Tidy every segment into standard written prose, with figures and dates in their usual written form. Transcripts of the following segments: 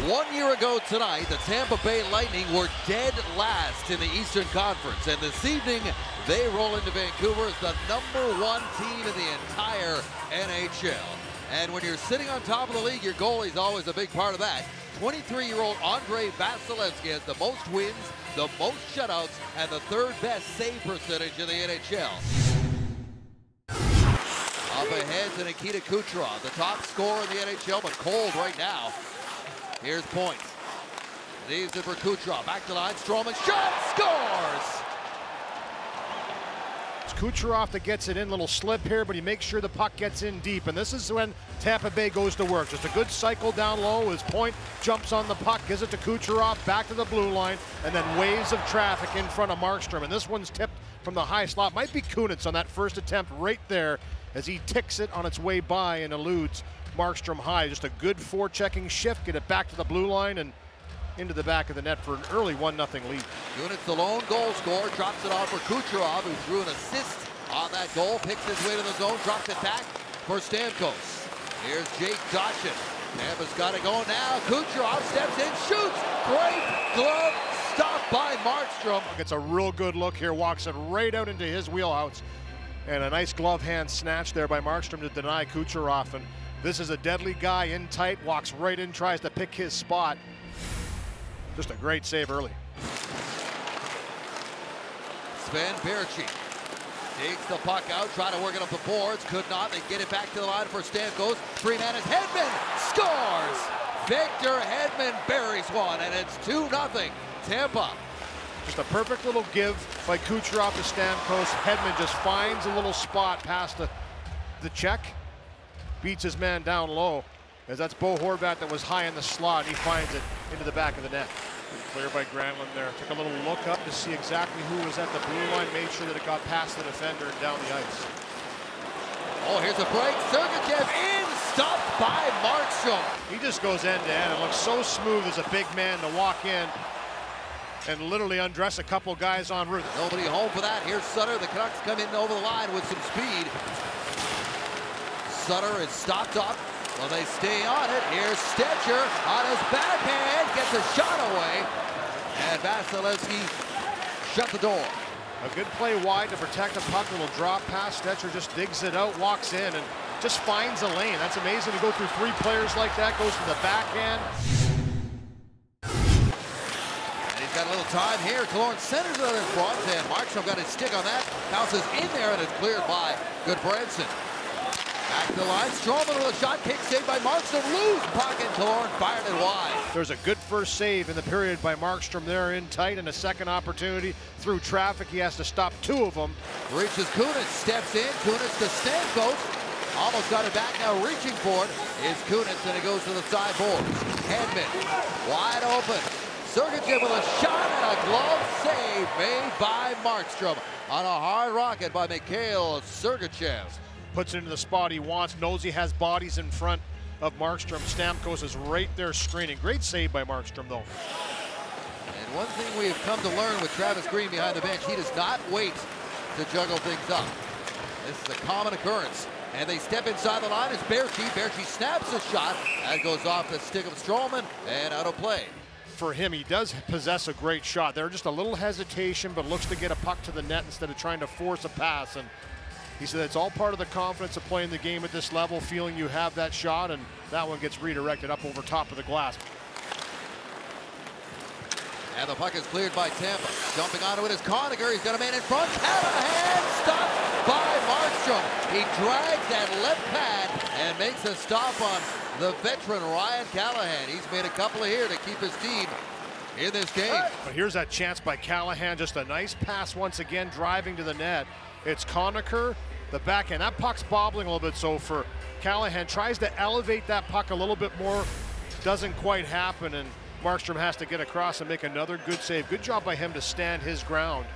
1 year ago tonight, the Tampa Bay Lightning were dead last in the Eastern Conference, and this evening they roll into Vancouver as the #1 team in the entire NHL. And when you're sitting on top of the league, your goalie's always a big part of that. 23-year-old Andrei Vasilevskiy has the most wins, the most shutouts, and the third best save percentage in the NHL. Up ahead to Nikita Kucherov, the top scorer in the NHL, but cold right now. Here's points. Leaves it for Kucherov. Back to the line. Stroman shot, scores! It's Kucherov that gets it in. Little slip here, but he makes sure the puck gets in deep. And this is when Tampa Bay goes to work. Just a good cycle down low. His point jumps on the puck, gives it to Kucherov, back to the blue line, and then waves of traffic in front of Markstrom. And this one's tipped from the high slot. Might be Kunitz on that first attempt right there as he ticks it on its way by and eludes Markstrom high. Just a good forechecking shift, get it back to the blue line and into the back of the net for an early 1-0 lead. Kunitz, the lone goal scorer, drops it off for Kucherov, who drew an assist on that goal, picks his way to the zone, drops it back for Stamkos. Here's Jake Dotchin. Tampa's got it going now. Kucherov steps in, shoots, great glove, stopped by Markstrom. Gets a real good look here, walks it right out into his wheelhouse. And a nice glove hand snatch there by Markstrom to deny Kucherov. And this is a deadly guy in tight, walks right in, tries to pick his spot. Just a great save early. Sven Baertschi takes the puck out, trying to work it up the boards, could not. They get it back to the line for Stamkos. Three-man is Hedman, scores! Victor Hedman buries one, and it's 2-0 Tampa. Just a perfect little give by Kucherov to Stamkos. Hedman just finds a little spot past the check, beats his man down low, as that's Bo Horvat that was high in the slot. He finds it into the back of the net. Clear by Granlund there. Took a little look up to see exactly who was at the blue line, made sure that it got past the defender and down the ice. Oh, here's a break. Sergachev in, stopped by Markstrom. He just goes end to end and looks so smooth as a big man to walk in and literally undress a couple guys en route. Nobody home for that. Here's Sutter. The Canucks come in over the line with some speed. Sutter is stopped up. Well, they stay on it. Here's Stetcher on his backhand, gets a shot away, and Vasilevskiy shut the door. A good play wide to protect the puck. A little drop pass. Stetcher just digs it out, walks in, and just finds a lane. That's amazing to go through three players like that. Goes to the backhand. And he's got a little time here. Killorn centers it in front, and Markstrom got his stick on that. Bounces in there, and it's cleared by Goodbranson. Back to the line, Stroman with a shot, kick saved by Markstrom, loose puck, and Killorn fired it wide. There's a good first save in the period by Markstrom there in tight, and a second opportunity through traffic. He has to stop two of them. Reaches Kunitz, steps in, Kunitz to Stamkos, almost got it back, now reaching for it is Kunitz, and it goes to the side boards. Hedman, wide open. Sergachev with a shot and a glove save made by Markstrom on a hard rocket by Mikhail Sergachev. Puts it into the spot he wants, knows he has bodies in front of Markstrom. Stamkos is right there screening. Great save by Markstrom, though. And one thing we have come to learn with Travis Green behind the bench, he does not wait to juggle things up. This is a common occurrence. And they step inside the line as Baertschi. Baertschi snaps a shot. That goes off the stick of Stroman and out of play. For him, he does possess a great shot. There just a little hesitation, but looks to get a puck to the net instead of trying to force a pass. And he said it's all part of the confidence of playing the game at this level, feeling you have that shot, and that one gets redirected up over top of the glass. And the puck is cleared by Tampa. Jumping onto it is Conacher. He's got a man in front. Callahan stopped by Markstrom. He drags that left pad and makes a stop on the veteran Ryan Callahan. He's made a couple here to keep his team in this game. But here's that chance by Callahan. Just a nice pass once again, driving to the net. It's Conacher, the backhand. That puck's bobbling a little bit, so for Callahan, tries to elevate that puck a little bit more. Doesn't quite happen, and Markstrom has to get across and make another good save. Good job by him to stand his ground.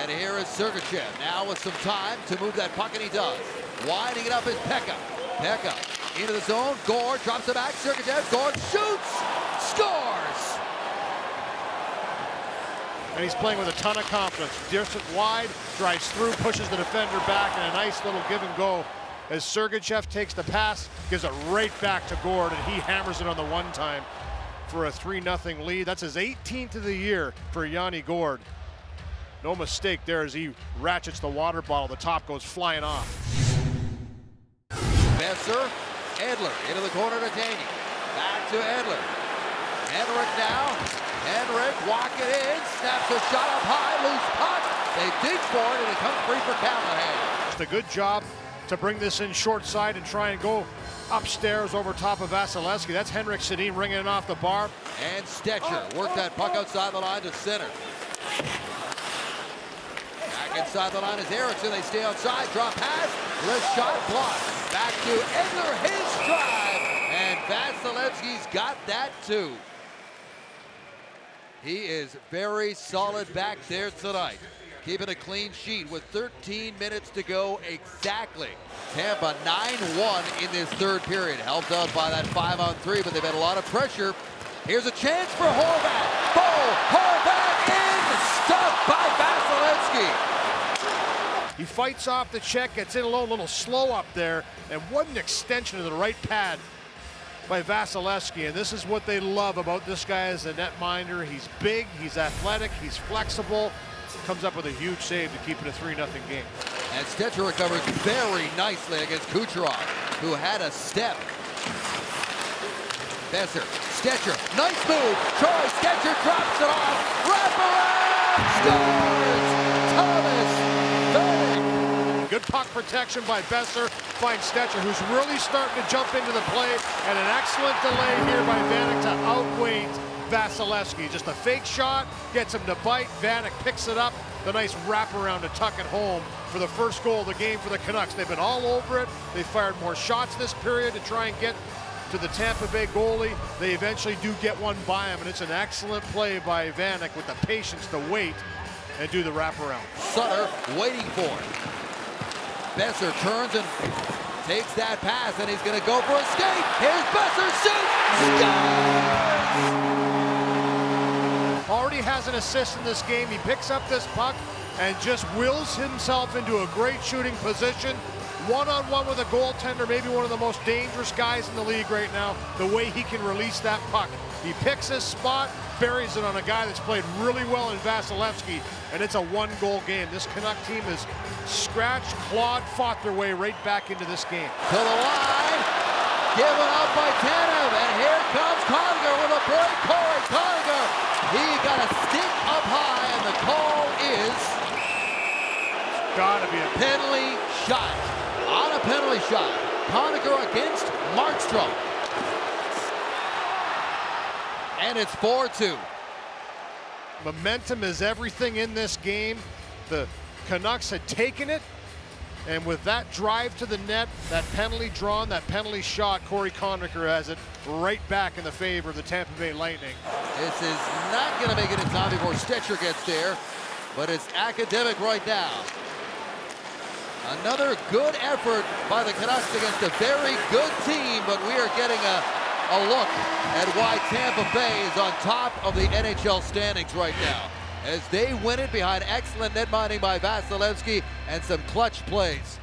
And here is Sergachev, now with some time to move that puck, and he does. Winding it up is Pekka. Pekka into the zone. Gore drops it back. Sergachev, Gore shoots, scores! And he's playing with a ton of confidence. Distant wide, drives through, pushes the defender back, and a nice little give and go as Sergachev takes the pass, gives it right back to Gord, and he hammers it on the one time. for a 3-0 lead. That's his 18th of the year for Yanni Gourde. No mistake there as he ratchets the water bottle. The top goes flying off. Boeser, Edler into the corner to Taney. Back to Edler. Henrik now. Henrik walking in, snaps a shot up high, loose puck. They dig for it, and it comes free for Callahan. Just a good job to bring this in short side and try and go upstairs over top of Vasilevsky. That's Henrik Sedin ringing it off the bar. And Stecher worked that puck outside the line to center. Back inside the line is Eriksson. They stay outside, drop pass, wrist shot blocked. Back to Edler, his drive, and Vasilevsky's got that too. He is very solid back there tonight, keeping a clean sheet with 13 minutes to go exactly. Tampa 9-1 in this third period, helped out by that 5-on-3, but they've had a lot of pressure. Here's a chance for Horvat. Horvat in, stopped by Vasilevsky. He fights off the check, gets in alone, a little slow up there, and what an extension to the right pad by Vasilevsky. And this is what they love about this guy as a netminder. He's big, he's athletic, he's flexible. Comes up with a huge save to keep it a 3-0 game. And Stecher recovers very nicely against Kucherov, who had a step. Boeser, Stecher, nice move. Troy Stecher drops it off. Wraparound, scores! Thomas Vanek. Good puck protection by Boeser. Finds Stecher, who's really starting to jump into the play, and an excellent delay here by Vanek to outweight Vasilevsky. Just a fake shot, gets him to bite. Vanek picks it up. The nice wraparound to tuck it home for the first goal of the game for the Canucks. They've been all over it. They fired more shots this period to try and get to the Tampa Bay goalie. They eventually do get one by him, and it's an excellent play by Vanek with the patience to wait and do the wraparound. Sutter waiting for it. Boeser turns and takes that pass, and he's going to go for a skate. Here's Boeser, shoots, scores! Already has an assist in this game. He picks up this puck and just wills himself into a great shooting position. One-on-one with a goaltender, maybe one of the most dangerous guys in the league right now, the way he can release that puck. He picks his spot, buries it on a guy that's played really well in Vasilevsky, and it's a one-goal game. This Canuck team has scratched, clawed, fought their way right back into this game. To the line, given up by Tanev, and here comes Conacher with a break. Corey Conacher, he got a stick up high, and the call is gotta be a penalty shot. On a penalty shot, Conacher against Markstrom. And it's 4-2. Momentum is everything in this game. The Canucks had taken it, and with that drive to the net, that penalty drawn, that penalty shot, Corey Conacher has it right back in the favor of the Tampa Bay Lightning. This is not going to make it in time before Stecher gets there, but it's academic right now. Another good effort by the Canucks against a very good team, but we are getting a look at why Tampa Bay is on top of the NHL standings right now, as they win it behind excellent net minding by Vasilevsky and some clutch plays.